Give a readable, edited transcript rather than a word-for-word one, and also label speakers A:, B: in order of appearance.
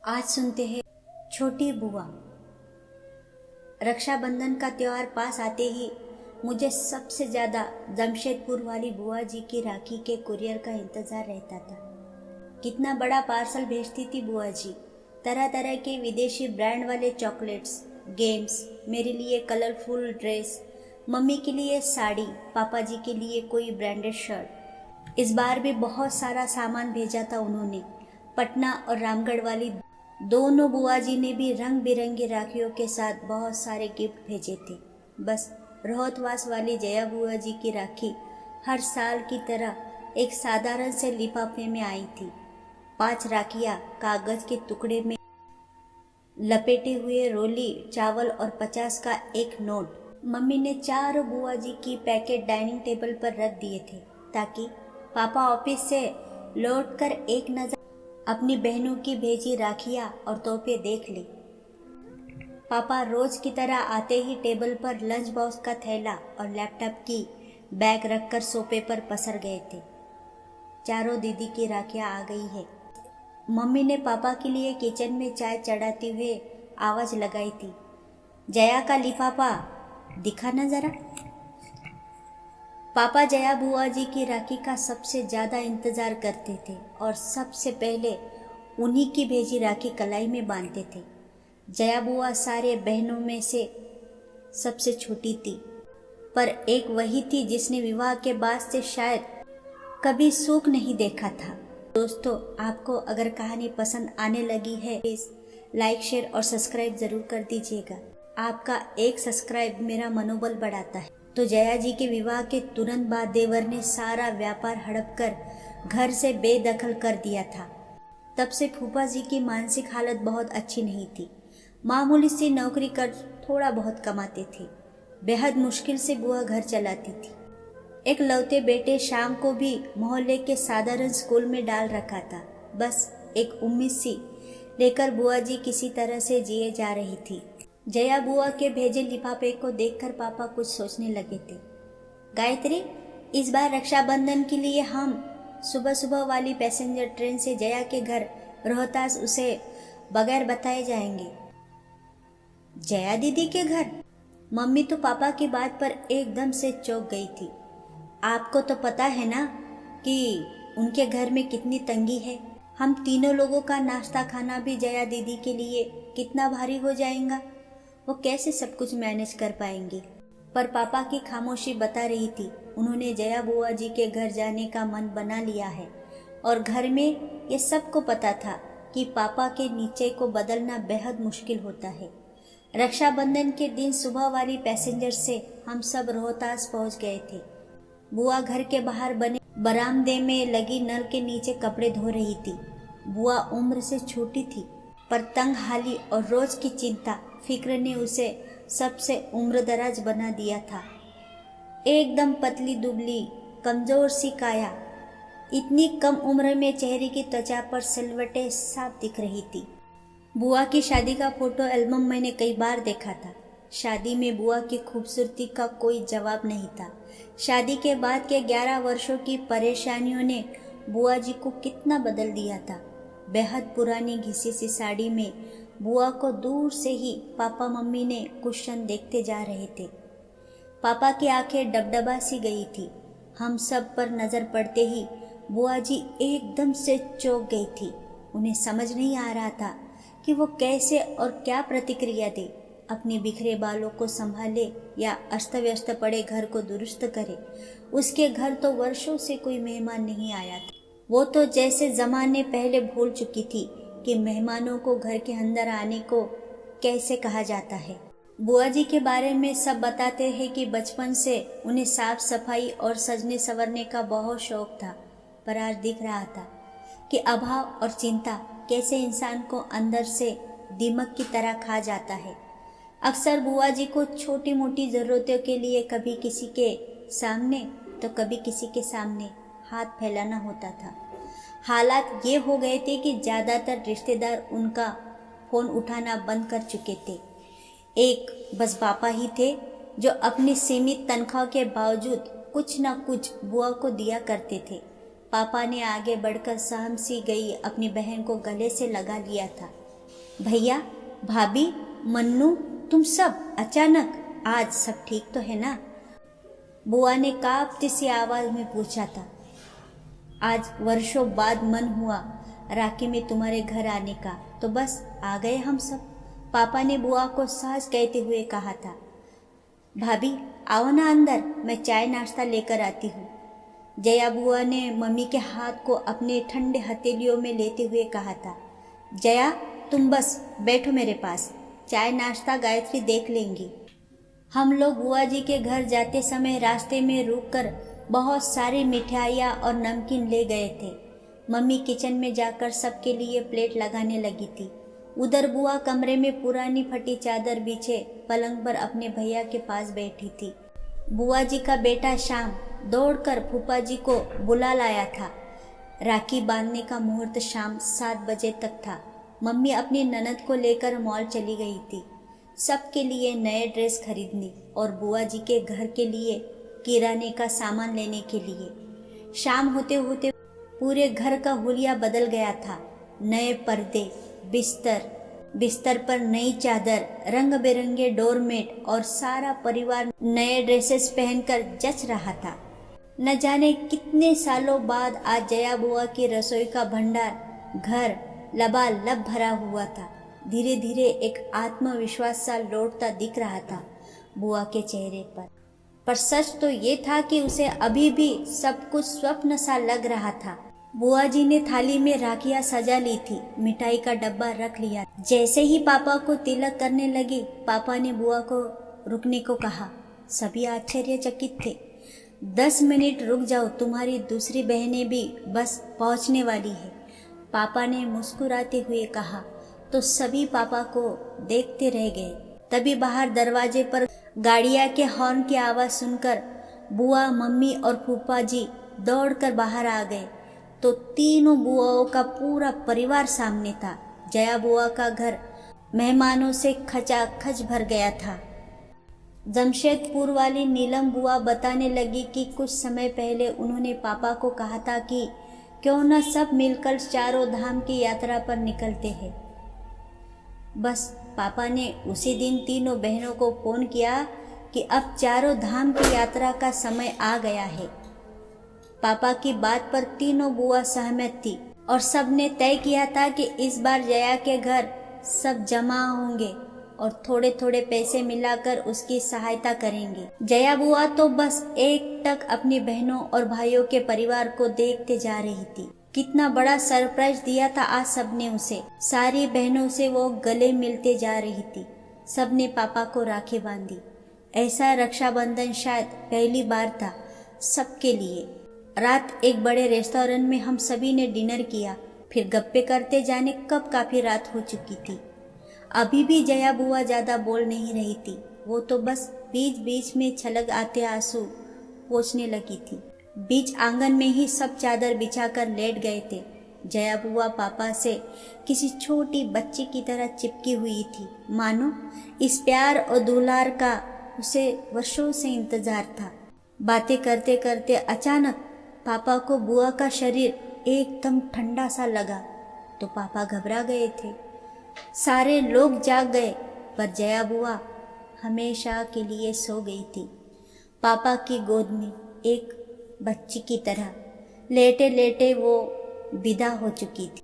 A: आज सुनते हैं छोटी बुआ। रक्षाबंधन का त्योहार पास आते ही मुझे सबसे ज़्यादा जमशेदपुर वाली बुआ जी की राखी के कुरियर का इंतज़ार रहता था। कितना बड़ा पार्सल भेजती थी बुआ जी। तरह तरह के विदेशी ब्रांड वाले चॉकलेट्स, गेम्स, मेरे लिए कलरफुल ड्रेस, मम्मी के लिए साड़ी, पापा जी के लिए कोई ब्रांडेड शर्ट। इस बार भी बहुत सारा सामान भेजा था उन्होंने। पटना और रामगढ़ वाली दोनों बुआ जी ने भी रंग बिरंगी राखियों के साथ बहुत सारे गिफ्ट भेजे थे। बस रोहतवास वाली जया बुआ जी की राखी हर साल की तरह एक साधारण से लिफाफे में आई थी। 5 राखियाँ कागज के टुकड़े में लपेटे हुए, रोली चावल और 50 का एक नोट। मम्मी ने चारों बुआ जी की पैकेट डाइनिंग टेबल पर रख दिए थे ताकि पापा ऑफिस से लौटकर एक नज़र अपनी बहनों की भेजी राखियाँ और तोहफे देख ले। पापा रोज की तरह आते ही टेबल पर लंच बॉक्स का थैला और लैपटॉप की बैग रखकर सोफे पर पसर गए थे। चारों दीदी की राखियाँ आ गई है। मम्मी ने पापा के लिए किचन में चाय चढ़ाते हुए आवाज़ लगाई थी, जया का लिफाफा दिखा ना जरा। पापा जया बुआ जी की राखी का सबसे ज़्यादा इंतज़ार करते थे और सबसे पहले उन्हीं की भेजी राखी कलाई में बांधते थे। जया बुआ सारे बहनों में से सबसे छोटी थी, पर एक वही थी जिसने विवाह के बाद से शायद कभी सुख नहीं देखा था। दोस्तों, आपको अगर कहानी पसंद आने लगी है प्लीज़ लाइक, शेयर और सब्सक्राइब ज़रूर कर दीजिएगा। आपका एक सब्सक्राइब मेरा मनोबल बढ़ाता है। तो जया जी के विवाह के तुरंत बाद देवर ने सारा व्यापार हड़प कर घर से बेदखल कर दिया था। तब से फूफा जी की मानसिक हालत बहुत अच्छी नहीं थी। मामूली सी नौकरी कर थोड़ा बहुत कमाते थे। बेहद मुश्किल से बुआ घर चलाती थी। एक लौते बेटे शाम को भी मोहल्ले के साधारण स्कूल में डाल रखा था। बस एक उम्मीद सी लेकर बुआ जी किसी तरह से जिए जा रही थी। जया बुआ के भेजे लिफाफे को देखकर पापा कुछ सोचने लगे थे। गायत्री, इस बार रक्षाबंधन के लिए हम सुबह सुबह वाली पैसेंजर ट्रेन से जया के घर रोहतास उसे बगैर बताए जाएंगे। जया दीदी के घर? मम्मी तो पापा की बात पर एकदम से चौंक गई थी। आपको तो पता है ना कि उनके घर में कितनी तंगी है। हम तीनों लोगों का नाश्ता खाना भी जया दीदी के लिए कितना भारी हो जाएगा। वो कैसे सब कुछ मैनेज कर पाएंगे? पर पापा की खामोशी बता रही थी उन्होंने जया बुआ जी के घर जाने का मन बना लिया है। और घर में ये सबको पता था कि पापा के नीचे को बदलना बेहद मुश्किल होता है। रक्षाबंधन के दिन सुबह वाली पैसेंजर से हम सब रोहतास पहुंच गए थे। बुआ घर के बाहर बने बरामदे में लगी नल के नीचे कपड़े धो रही थी। बुआ उम्र से छोटी थी, पर तंग हाली और रोज की चिंता फिक्र ने उसे सबसे उम्रदराज बना दिया था। एकदम पतली दुबली, कमजोर सी काया। इतनी कम उम्र में चेहरे की त्वचा पर सिलवटें साफ दिख रही थी। बुआ की शादी का फोटो एल्बम मैंने कई बार देखा था। शादी में बुआ की खूबसूरती का कोई जवाब नहीं था। शादी के बाद के 11 वर्षों की परेशानियों ने बुआ जी को कितना बदल दिया था। बेहद पुरानी घिसी सी साड़ी में बुआ को दूर से ही पापा मम्मी ने कुशन देखते जा रहे थे। पापा की आंखें डबडबा सी गई थी। हम सब पर नज़र पड़ते ही बुआ जी एकदम से चौंक गई थी। उन्हें समझ नहीं आ रहा था कि वो कैसे और क्या प्रतिक्रिया दे। अपने बिखरे बालों को संभाले या अस्त व्यस्त पड़े घर को दुरुस्त करे। उसके घर तो वर्षों से कोई मेहमान नहीं आया था। वो तो जैसे ज़माने पहले भूल चुकी थी कि मेहमानों को घर के अंदर आने को कैसे कहा जाता है। बुआ जी के बारे में सब बताते हैं कि बचपन से उन्हें साफ सफाई और सजने संवरने का बहुत शौक था, पर आज दिख रहा था कि अभाव और चिंता कैसे इंसान को अंदर से दीमक की तरह खा जाता है। अक्सर बुआ जी को छोटी मोटी ज़रूरतों के लिए कभी किसी के सामने तो कभी किसी के सामने हाथ फैलाना होता था। हालात ये हो गए थे कि ज़्यादातर रिश्तेदार उनका फ़ोन उठाना बंद कर चुके थे। एक बस पापा ही थे जो अपनी सीमित तनख्वाह के बावजूद कुछ न कुछ बुआ को दिया करते थे। पापा ने आगे बढ़कर सहम सी गई अपनी बहन को गले से लगा लिया था। भैया, भाभी, मन्नू, तुम सब अचानक, आज सब ठीक तो है ना? बुआ ने कांपती सी आवाज में पूछा था। आज वर्षों बाद मन हुआ राखी में तुम्हारे घर आने का, तो बस आ गए हम सब, पापा ने बुआ को साज कहते हुए कहा था। भाभी, आओ ना अंदर, मैं चाय नाश्ता लेकर आती हूँ। जया बुआ ने मम्मी के हाथ को अपने ठंडे हथेलियों में लेते हुए कहा था। जया, तुम बस बैठो मेरे पास, चाय नाश्ता गायत्री देख लेंगी। हम लोग बुआ जी के घर जाते समय रास्ते में रुककर बहुत सारी मिठाइयाँ और नमकीन ले गए थे। मम्मी किचन में जाकर सबके लिए प्लेट लगाने लगी थी। उधर बुआ कमरे में पुरानी फटी चादर बिछे पलंग पर अपने भैया के पास बैठी थी। बुआ जी का बेटा शाम दौड़कर फूफा जी को बुला लाया था। राखी बांधने का मुहूर्त शाम 7 बजे तक था। मम्मी अपनी ननद को लेकर मॉल चली गई थी, सबके लिए नए ड्रेस खरीदने और बुआ जी के घर के लिए किराने का सामान लेने के लिए। शाम होते होते पूरे घर का हुलिया बदल गया था। नए पर्दे, बिस्तर पर नई चादर, रंग बिरंगे डोरमेट और सारा परिवार नए ड्रेसेस पहनकर जच रहा था। न जाने कितने सालों बाद आज जया बुआ की रसोई का भंडार घर लबालब भरा हुआ था। धीरे धीरे एक आत्मविश्वास सा लौटता दिख रहा था बुआ के चेहरे पर सच तो ये था कि उसे अभी भी सब कुछ स्वप्न सा लग रहा था। बुआ जी ने थाली में राखियां सजा ली थी, मिठाई का डब्बा रख लिया। जैसे ही पापा को तिलक करने लगी, पापा ने बुआ को रुकने को कहा। सभी आश्चर्यचकित थे। 10 मिनट रुक जाओ, तुम्हारी दूसरी बहनें भी बस पहुंचने वाली है, पापा ने मुस्कुराते हुए कहा। तो सभी पापा को देखते रह गए। तभी बाहर दरवाजे पर गाड़ियां के हॉर्न की आवाज़ सुनकर बुआ, मम्मी और फूफा जी दौड़कर बाहर आ गए तो तीनों बुआओं का पूरा परिवार सामने था। जया बुआ का घर मेहमानों से खचाखच भर गया था। जमशेदपुर वाली नीलम बुआ बताने लगी कि कुछ समय पहले उन्होंने पापा को कहा था कि क्यों न सब मिलकर चारों धाम की यात्रा पर निकलते हैं। बस पापा ने उसी दिन तीनों बहनों को फोन किया कि अब चारों धाम की यात्रा का समय आ गया है। पापा की बात पर तीनों बुआ सहमत थी और सब ने तय किया था कि इस बार जया के घर सब जमा होंगे और थोड़े थोड़े पैसे मिलाकर उसकी सहायता करेंगे। जया बुआ तो बस एकटक अपनी बहनों और भाइयों के परिवार को देखते जा रही थी। कितना बड़ा सरप्राइज दिया था आज सबने उसे। सारी बहनों से वो गले मिलते जा रही थी। सबने पापा को राखी बांधी। ऐसा रक्षाबंधन शायद पहली बार था सबके लिए। रात एक बड़े रेस्टोरेंट में हम सभी ने डिनर किया, फिर गप्पे करते जाने कब काफी रात हो चुकी थी। अभी भी जया बुआ ज्यादा बोल नहीं रही थी। वो तो बस बीच बीच में छलक आते आंसू पोंछने लगी थी। बीच आंगन में ही सब चादर बिछाकर लेट गए थे। जया बुआ पापा से किसी छोटी बच्ची की तरह चिपकी हुई थी, मानो इस प्यार और दुलार का उसे वर्षों से इंतजार था। बातें करते करते अचानक पापा को बुआ का शरीर एकदम ठंडा सा लगा तो पापा घबरा गए थे। सारे लोग जाग गए पर जया बुआ हमेशा के लिए सो गई थी, पापा की गोद में एक बच्ची की तरह लेटे लेटे वो विदा हो चुकी थी।